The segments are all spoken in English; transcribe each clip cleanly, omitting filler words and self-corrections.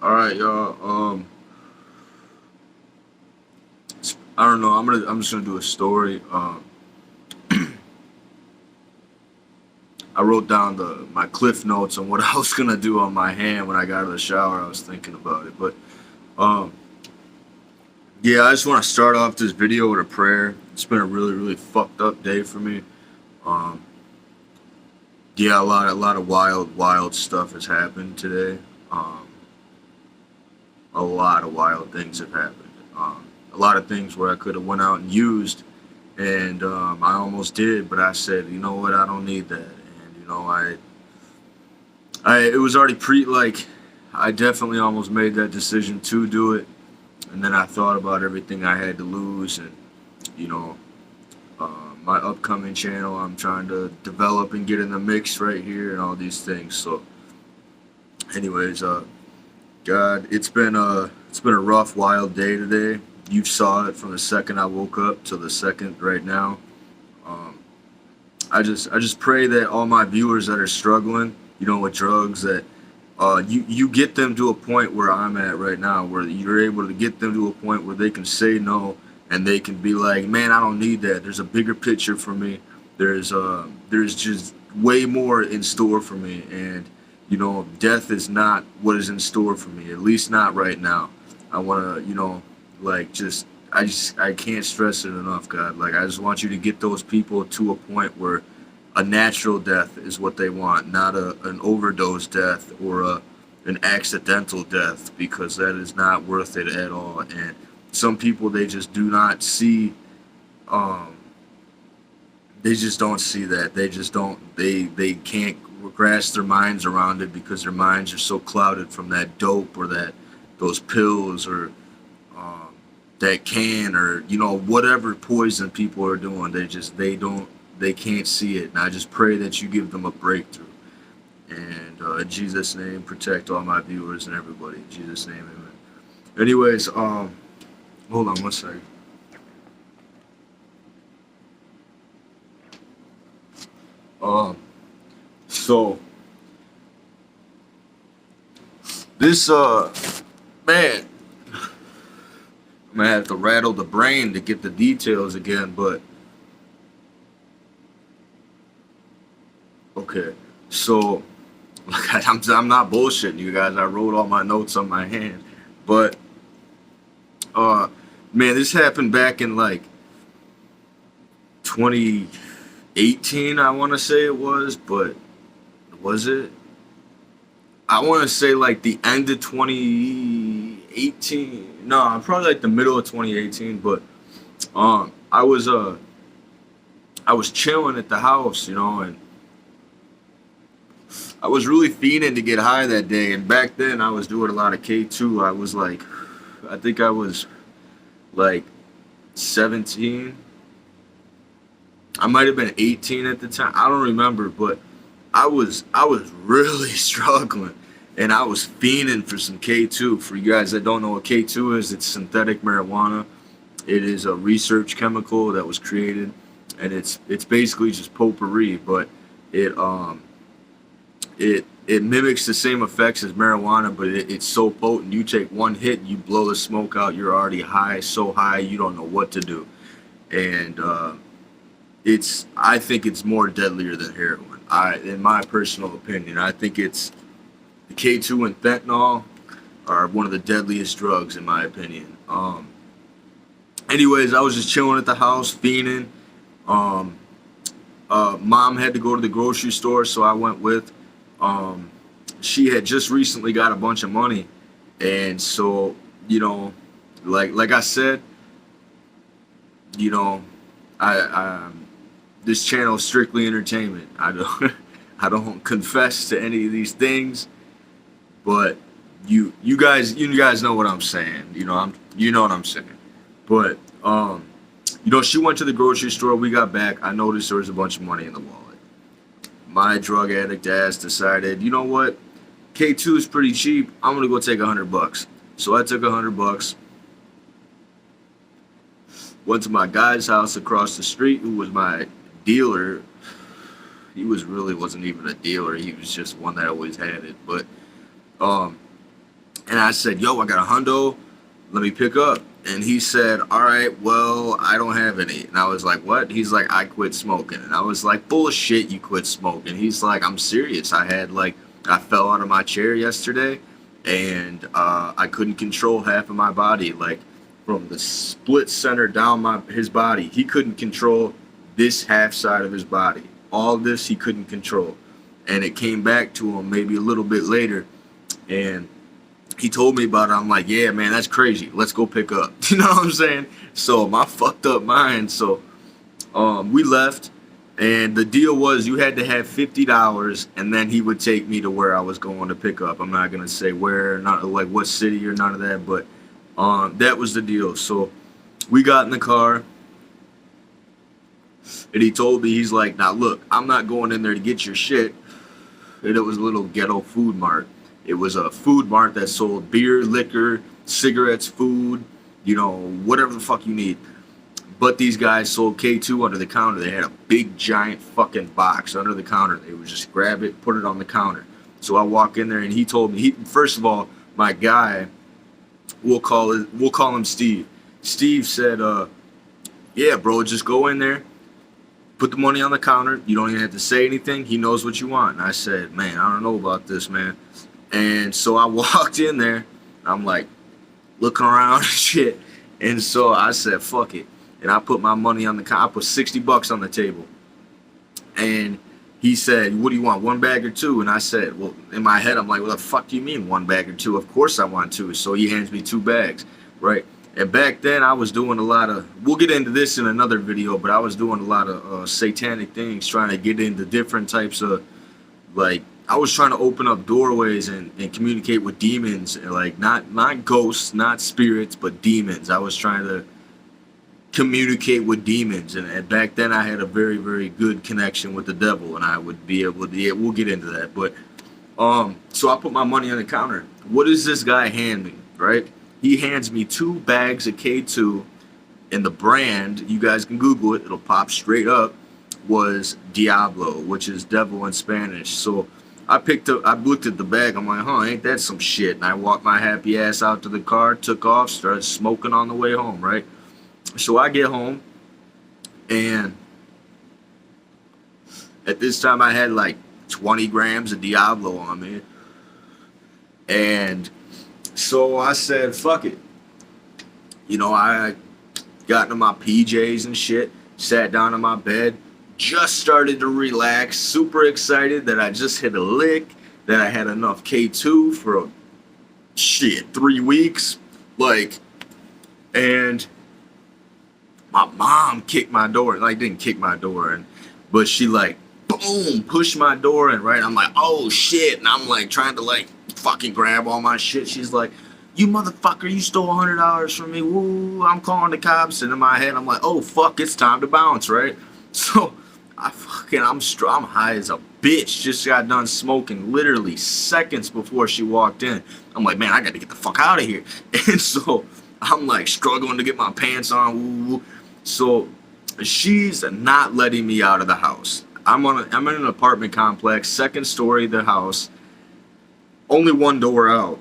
All right, y'all. I don't know. I'm just gonna do a story. I wrote down the my cliff notes on what I was gonna do on my hand when I got out of the shower. I was thinking about it, but um, yeah, I just want to start off this video with a prayer. It's been a really, really fucked up day for me. Um, yeah, a lot of wild, wild stuff has happened today. Um, a lot of wild things have happened. A lot of things where I could have went out and used, and I almost did, but I said, you know what, I don't need that, and it was already I definitely almost made that decision to do it, and then I thought about everything I had to lose, and you know, my upcoming channel I'm trying to develop and get in the mix right here, and all these things. So, anyways, God, it's been a rough, wild day today. You saw it from the second I woke up to the second right now. Um, I just pray that all my viewers that are struggling, with drugs, that you get them to a point where I'm at right now, where you're able to get them to a point where they can say no, and they can be like, man, I don't need that. There's a bigger picture for me. There's just way more in store for me, and death is not what is in store for me. At least not right now. I want to, just I can't stress it enough, God. Like, I just want you to get those people to a point where a natural death is what they want, not an overdose death or an accidental death, because that is not worth it at all. And some people, they just do not see, um, they just don't see that. They just don't, they can't grasp their minds around it because their minds are so clouded from that dope or those pills or um, that can or whatever poison people are doing. They can't see it, and I just pray that you give them a breakthrough. And in Jesus' name, protect all my viewers and everybody. In Jesus' name, amen. Anyways, hold on one second. Um, so this man, I'm gonna have to rattle the brain to get the details again, but okay. So, I'm not bullshitting you guys. I wrote all my notes on my hand, but uh, man, this happened back in like 2018. I want to say it was, but was it? I want to say like the end of 2018. No, probably like the middle of 2018. But I was chilling at the house, and I was really fiending to get high that day. And back then, I was doing a lot of K2. I was like, I think I was like 17. I might have been 18 at the time. I don't remember, but I was really struggling, and I was fiending for some K2. For you guys that don't know what K2 is, it's synthetic marijuana. It is a research chemical that was created, and it's basically just potpourri, but it it mimics the same effects as marijuana, but it's so potent. You take one hit, you blow the smoke out. You're already high, so high you don't know what to do, and I think it's more deadlier than heroin. In my personal opinion, I think it's the K2 and fentanyl are one of the deadliest drugs in my opinion. Anyways, I was just chilling at the house, fiending. Um, Mom had to go to the grocery store, so I went with. Um, she had just recently got a bunch of money, and so you know, like I said, you know, I this channel is strictly entertainment. I don't I don't confess to any of these things, but you guys know what I'm saying. You know what I'm saying. But she went to the grocery store. We got back. I noticed there was a bunch of money in the wallet. My drug addict ass decided, you know what? K2 is pretty cheap. I'm gonna go take $100. So I took $100, went to my guy's house across the street, who was my dealer. He wasn't even a dealer. He was just one that always had it. But um, And I said, yo, I got a hundo, let me pick up. And he said, all right, well, I don't have any. And I was like, what? He's like, I quit smoking. And I was like, bullshit, you quit smoking. He's like, I'm serious. I fell out of my chair yesterday, and I couldn't control half of my body, like from the split center down his body. He couldn't control this half side of his body. All this he couldn't control. And it came back to him maybe a little bit later. And he told me about it. I'm like, yeah, man, that's crazy. Let's go pick up. You know what I'm saying? So my fucked up mind. So we left, and the deal was you had to have $50, and then he would take me to where I was going to pick up. I'm not gonna say where, not like what city or none of that, but that was the deal. So we got in the car, and he told me, he's like, now look, I'm not going in there to get your shit. And it was a little ghetto food mart. It was a food mart that sold beer, liquor, cigarettes, food, you know, whatever the fuck you need. But these guys sold K2 under the counter. They had a big, giant fucking box under the counter. They would just grab it, put it on the counter. So I walk in there, and he told me, first of all, my guy, we'll call him Steve. Steve said, yeah, bro, just go in there, put the money on the counter. You don't even have to say anything. He knows what you want. And I said, man, I don't know about this, man. And so I walked in there. I'm like looking around and shit. And so I said, fuck it. And I put my money on the counter. I put $60 on the table. And he said, what do you want, one bag or two? And I said, well, in my head, I'm like, what the fuck do you mean one bag or two? Of course I want two. So he hands me 2 bags, right? And back then I was doing a lot of, we'll get into this in another video, but I was doing a lot of satanic things, trying to get into different types of, like, I was trying to open up doorways and communicate with demons, and like not ghosts, not spirits, but demons. I was trying to communicate with demons, and back then I had a very, very good connection with the devil, and I would be able to, yeah, we'll get into that. But so I put my money on the counter. What does this guy hand me, right? He hands me 2 bags of K2, and the brand, you guys can Google it, it'll pop straight up, was Diablo, which is devil in Spanish. So I looked at the bag, I'm like, huh, ain't that some shit? And I walked my happy ass out to the car, took off, started smoking on the way home, right? So I get home, and at this time I had like 20 grams of Diablo on me. And so I said, fuck it. You know, I got into my PJs and shit, sat down in my bed, just started to relax, super excited that I just hit a lick, that I had enough K2 for 3 weeks, like, and my mom kicked my door, like, didn't kick my door in, but she like, boom, pushed my door in, right? I'm like, oh shit, and I'm like trying to like fucking grab all my shit. She's like, you motherfucker, you stole $100 from me, woo, I'm calling the cops. And in my head, I'm like, oh fuck, it's time to bounce, right? So I'm high as a bitch. Just got done smoking literally seconds before she walked in. I'm like, man, I got to get the fuck out of here. And so I'm like struggling to get my pants on. Woo. So she's not letting me out of the house. I'm in an apartment complex, 2nd story of the house, only 1 door out.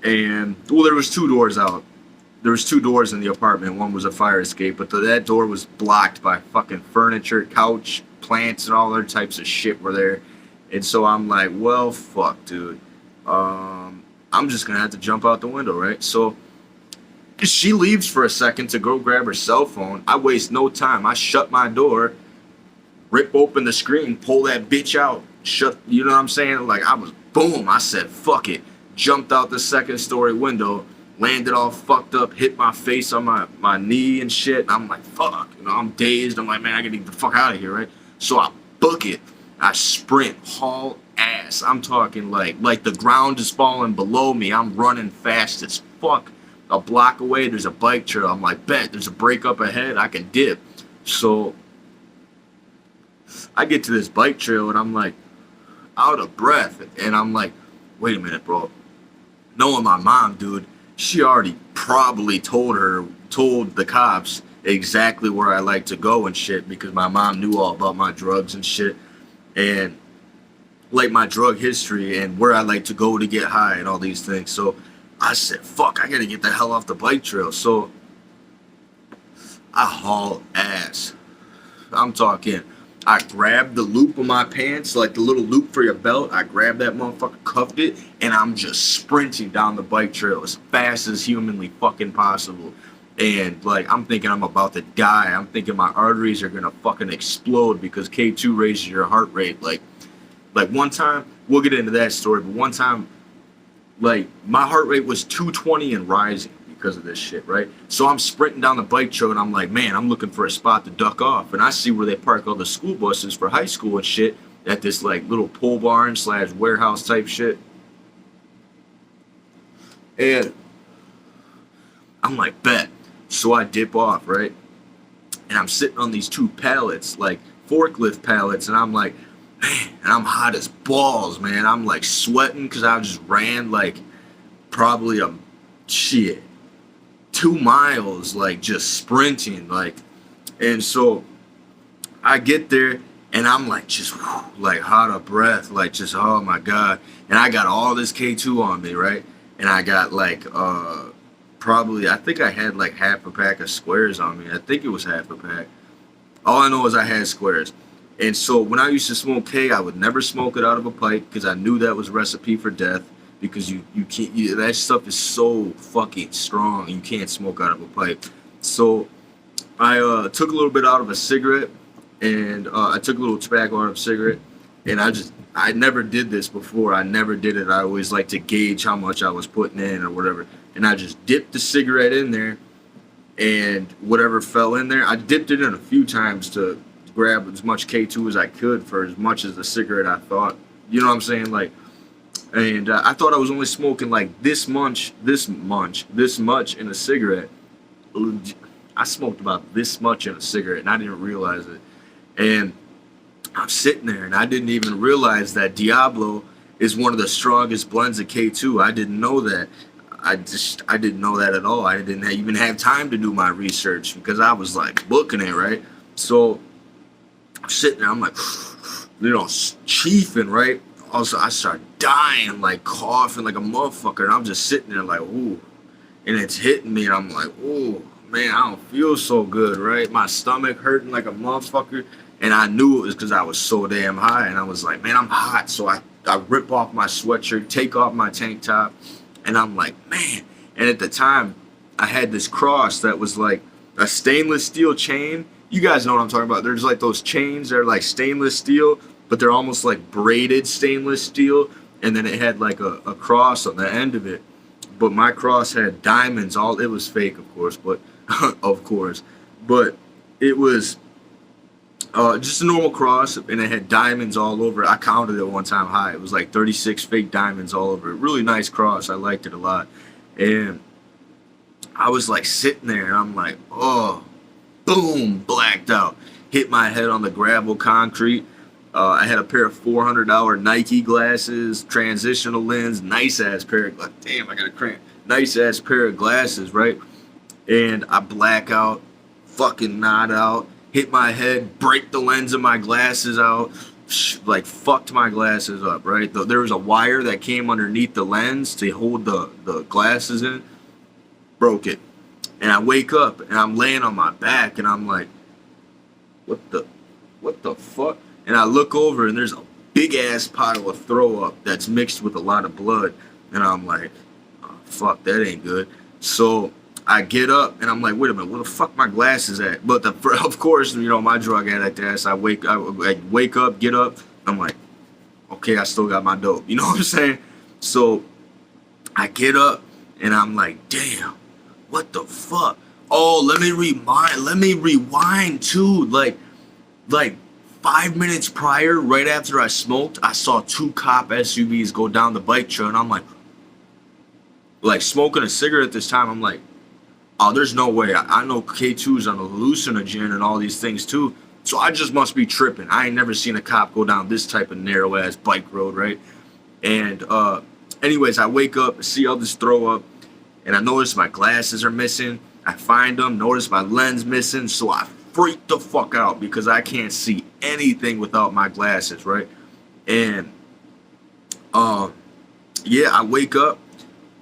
And well, there was 2 doors out. There was 2 doors in the apartment. One was a fire escape, but that door was blocked by fucking furniture, couch, plants, and all other types of shit were there. And so I'm like, well, fuck, dude. I'm just gonna have to jump out the window, right? So she leaves for a second to go grab her cell phone. I waste no time. I shut my door, rip open the screen, pull that bitch out, shut. You know what I'm saying? Like I was, boom. I said, fuck it. Jumped out the 2nd story window. Landed all fucked up, hit my face on my knee and shit. And I'm like, fuck, you know, I'm dazed. I'm like, man, I gotta get the fuck out of here, right? So I book it. I sprint, haul ass. I'm talking like the ground is falling below me. I'm running fast as fuck. A block away, there's a bike trail. I'm like, bet, there's a break up ahead. I can dip. So I get to this bike trail, and I'm like, out of breath. And I'm like, wait a minute, bro. Knowing my mom, dude, she already probably told the cops exactly where I like to go and shit, because my mom knew all about my drugs and shit, and like my drug history and where I like to go to get high and all these things. So I said, fuck, I gotta get the hell off the bike trail. So I haul ass. I'm talking, I grabbed the loop of my pants, like the little loop for your belt. I grabbed that motherfucker, cuffed it, and I'm just sprinting down the bike trail as fast as humanly fucking possible. And like, I'm thinking I'm about to die. I'm thinking my arteries are gonna fucking explode because K2 raises your heart rate. Like one time, we'll get into that story, but one time, like my heart rate was 220 and rising because of this shit, right? So I'm sprinting down the bike trail and I'm like, man, I'm looking for a spot to duck off. And I see where they park all the school buses for high school and shit at this like little pole barn / warehouse type shit. And I'm like, bet. So I dip off, right? And I'm sitting on these 2 pallets, like forklift pallets, and I'm like, man, and I'm hot as balls, man. I'm like sweating because I just ran like probably a shit 2 miles, like just sprinting, like. And so I get there and I'm like just like hot of breath, like just oh my god. And I got all this K2 on me, right? And I got like probably, I think I had like half a pack of squares on me. I think it was half a pack. All I know is I had squares. And so when I used to smoke K, I would never smoke it out of a pipe because I knew that was a recipe for death. Because you can't, that stuff is so fucking strong. You can't smoke out of a pipe. So I took a little bit out of a cigarette, and I took a little tobacco out of a cigarette, and I never did this before. I never did it. I always like to gauge how much I was putting in or whatever. And I just dipped the cigarette in there, and whatever fell in there, I dipped it in a few times to grab as much K2 as I could for as much as the cigarette I thought. You know what I'm saying? Like, and I thought I was only smoking like this much in a cigarette. I smoked about this much in a cigarette, and I didn't realize it. And I'm sitting there, and I didn't even realize that Diablo is one of the strongest blends of K2. I didn't know that. I didn't know that at all. I didn't even have time to do my research because I was like booking it, right? So I'm sitting there, I'm like, you know, chiefing, right? Also, I start dying, like coughing like a motherfucker, and I'm just sitting there like, ooh, and it's hitting me, and I'm like, ooh, man, I don't feel so good, right? My stomach hurting like a motherfucker, and I knew it was because I was so damn high, and I was like, man, I'm hot, so I rip off my sweatshirt, take off my tank top, and I'm like, man, and at the time, I had this cross that was like a stainless steel chain. You guys know what I'm talking about. There's like those chains that are like stainless steel, but they're almost like braided stainless steel, and then it had like a cross on the end of it. But my cross had diamonds all. It was fake, of course, but but it was just a normal cross, and it had diamonds all over it. I counted it one time high. It was like 36 fake diamonds all over it. Really nice cross. I liked it a lot. And I was like sitting there, and I'm like, oh, boom, blacked out. Hit my head on the gravel concrete. I had a pair of $400 Nike glasses, transitional lens, nice ass pair of glasses. Damn, I got a cramp. Nice ass pair of glasses, right? And I black out, fucking nod out, hit my head, break the lens of my glasses out, like fucked my glasses up, right? There was a wire that came underneath the lens to hold the glasses in, broke it. And I wake up and I'm laying on my back and I'm like, what the fuck? And I look over and there's a big ass pile of throw up that's mixed with a lot of blood. And I'm like, oh, fuck, that ain't good. So I get up and I'm like, wait a minute, where the fuck my glasses at? But of course, you know, my drug addict ass, I wake up, get up. I'm like, okay, I still got my dope. You know what I'm saying? So I get up and I'm like, damn, what the fuck? Oh, let me rewind too. Like 5 minutes prior, right after I smoked, I saw 2 cop SUVs go down the bike trail, and I'm like smoking a cigarette at this time. I'm like, oh, there's no way. I know K2's on a hallucinogen and all these things too, so I just must be tripping. I ain't never seen a cop go down this type of narrow ass bike road, right? And anyways, I wake up, see all this throw up, and I notice my glasses are missing. I find them, notice my lens missing, so I freak the fuck out because I can't see anything without my glasses, right? And yeah, I wake up,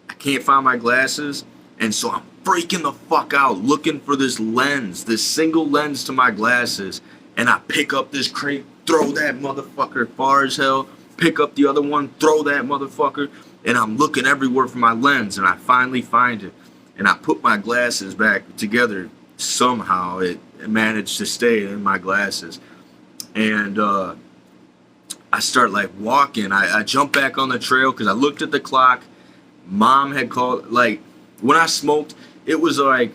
I can't find my glasses, and so I'm freaking the fuck out looking for this lens, this single lens to my glasses, and I pick up this crate, throw that motherfucker far as hell, pick up the other one, throw that motherfucker, and I'm looking everywhere for my lens, and I finally find it, and I put my glasses back together. Somehow it managed to stay in my glasses, and I start like walking. I jump back on the trail because I looked at the clock. Mom had called, like, when I smoked, it was like,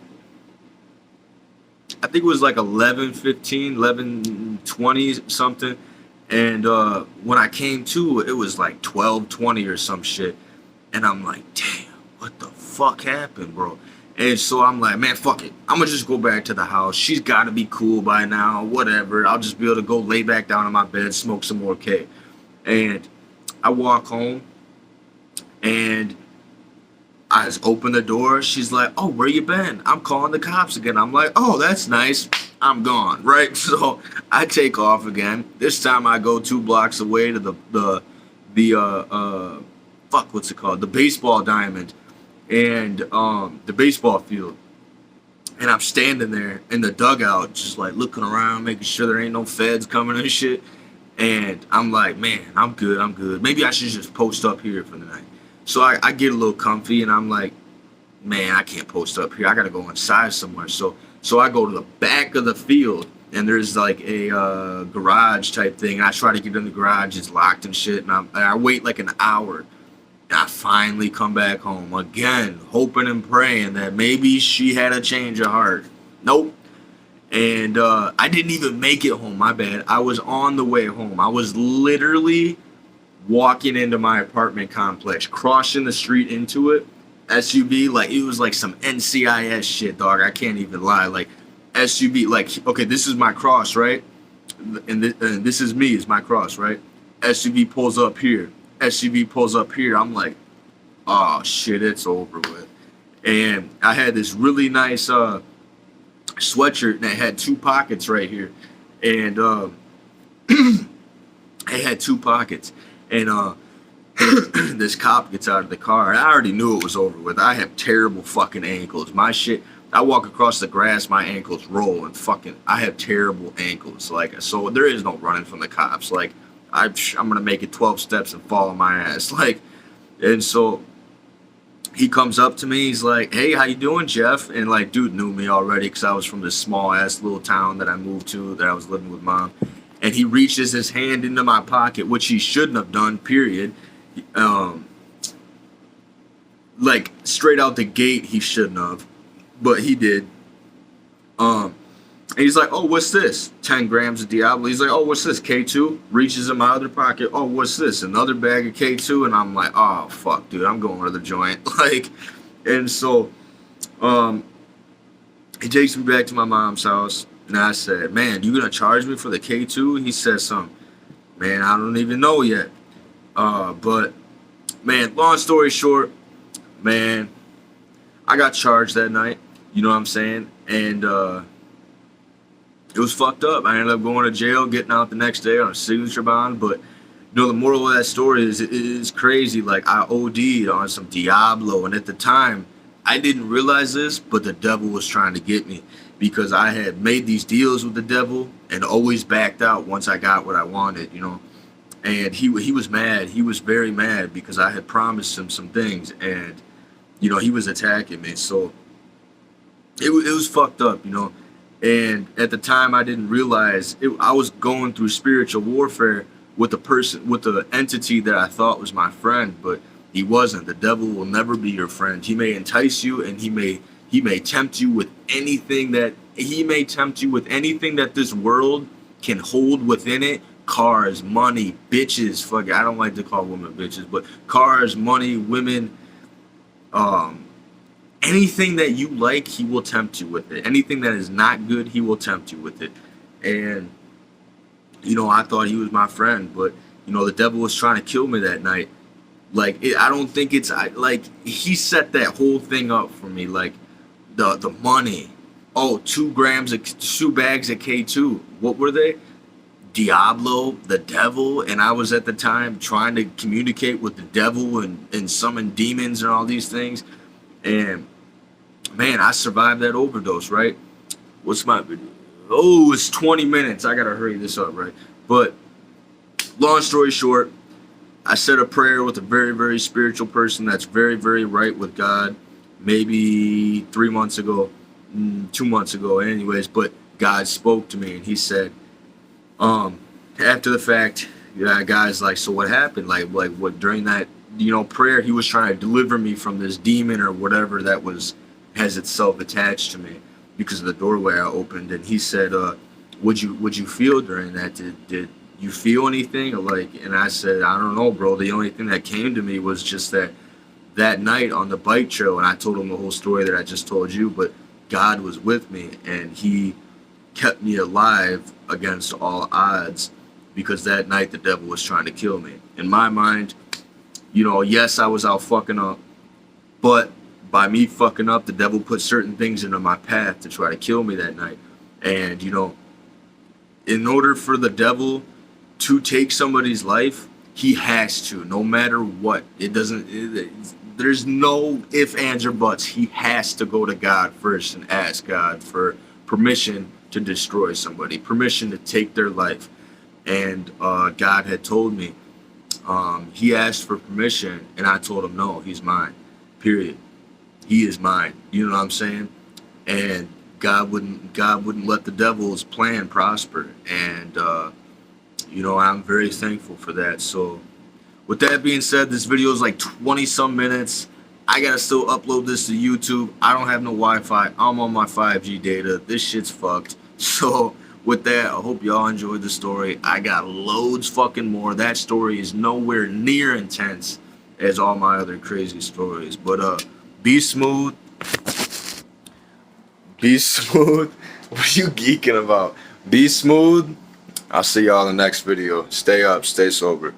I think it was like 11:15, 11:20 something. And when I came to, it was like 12:20 or some shit. And I'm like, damn, what the fuck happened, bro? And so I'm like, man, fuck it. I'm going to just go back to the house. She's got to be cool by now, whatever. I'll just be able to go lay back down in my bed, smoke some more K. And I walk home, and I just open the door. She's like, oh, where you been? I'm calling the cops again. I'm like, oh, that's nice. I'm gone, right? So I take off again. This time I go 2 blocks away to the what's it called? The baseball diamond. And the baseball field, and I'm standing there in the dugout, just like looking around, making sure there ain't no feds coming and shit. And I'm like, man, I'm good. Maybe I should just post up here for the night. So I get a little comfy, and I'm like, man, I can't post up here. I gotta go inside somewhere. So I go to the back of the field, and there's like a garage type thing. And I try to get in the garage, it's locked and shit. And I wait like an hour. And I finally come back home again, hoping and praying that maybe she had a change of heart. Nope. And I didn't even make it home. My bad. I was on the way home. I was literally walking into my apartment complex, crossing the street into it. SUV, like it was like some NCIS shit, dog. I can't even lie. Like SUV, like, okay, this is my cross, right? And this is me, it's my cross, right? SUV pulls up here. SUV pulls up here. I'm like, oh shit, it's over with. And I had this really nice sweatshirt that had 2 pockets right here, and it had 2 pockets. And this cop gets out of the car, and I already knew it was over with. I have terrible fucking ankles. My shit, I walk across the grass, my ankles roll, and fucking, I have terrible ankles. Like, so there is no running from the cops. Like, I'm gonna make it 12 steps and fall on my ass. Like, and so he comes up to me. He's like, "Hey, how you doing, Jeff?" And like, dude knew me already because I was from this small ass little town that I moved to, that I was living with mom. And he reaches his hand into my pocket, which he shouldn't have done. Period. Like straight out the gate, he shouldn't have, but he did. And he's like, oh, what's this? 10 grams of Diablo. He's like, oh, what's this? K2? Reaches in my other pocket. Oh, what's this? Another bag of K2. And I'm like, oh, fuck, dude, I'm going to the joint. Like, and so he takes me back to my mom's house. And I said, man, you going to charge me for the K2? He said something. Man, I don't even know yet. But, man, long story short, man, I got charged that night. You know what I'm saying? And, it was fucked up. I ended up going to jail, getting out the next day on a signature bond. But, you know, the moral of that story is it is crazy. Like, I OD'd on some Diablo. And at the time, I didn't realize this, but the devil was trying to get me. Because I had made these deals with the devil and always backed out once I got what I wanted, you know. And he was mad. He was very mad because I had promised him some things. And, you know, he was attacking me. So, it was fucked up, you know. And at the time, I didn't realize I was going through spiritual warfare with the entity that I thought was my friend, but he wasn't. The devil will never be your friend. He may entice you, and he may tempt you with anything that this world can hold within it. Cars, money, bitches. Fuck it, I don't like to call women bitches, but cars, money, women, anything that you like, he will tempt you with it. Anything that is not good, he will tempt you with it. And, you know, I thought he was my friend, but, you know, the devil was trying to kill me that night. Like, I don't think it's, like, he set that whole thing up for me. Like, the money. Oh, 2 bags of K2. What were they? Diablo, the devil, and I was at the time trying to communicate with the devil and summon demons and all these things. And man, I survived that overdose, right? What's my video? Oh, it's 20 minutes. I gotta hurry this up, right? But long story short, I said a prayer with a very, very spiritual person that's very, very right with God, maybe 3 months ago, 2 months ago, anyways. But God spoke to me and He said, after the fact, yeah, guys, like, so what happened? Like what during that, prayer, He was trying to deliver me from this demon or whatever that has itself attached to me because of the doorway I opened. And He said, would you feel during that? Did you feel anything? And I said, I don't know, bro. The only thing that came to me was just that night on the bike trail, and I told him the whole story that I just told you, but God was with me and He kept me alive against all odds, because that night the devil was trying to kill me. In my mind, yes, I was out fucking up, but by me fucking up, the devil put certain things into my path to try to kill me that night. And in order for the devil to take somebody's life, he has to, no matter what. There's no ifs, ands, or buts. He has to go to God first and ask God for permission to destroy somebody, permission to take their life. And God had told me, He asked for permission, and I told him, no, he's mine, period. He is mine. You know what I'm saying? And God wouldn't let the devil's plan prosper. And I'm very thankful for that. So with that being said, this video is like 20 some minutes. I gotta still upload this to YouTube. I don't have no Wi-Fi. I'm on my 5G data. This shit's fucked. So with that, I hope y'all enjoyed the story. I got loads fucking more. That story is nowhere near intense as all my other crazy stories. But be smooth. Be smooth. What are you geeking about? Be smooth. I'll see y'all in the next video. Stay up, stay sober.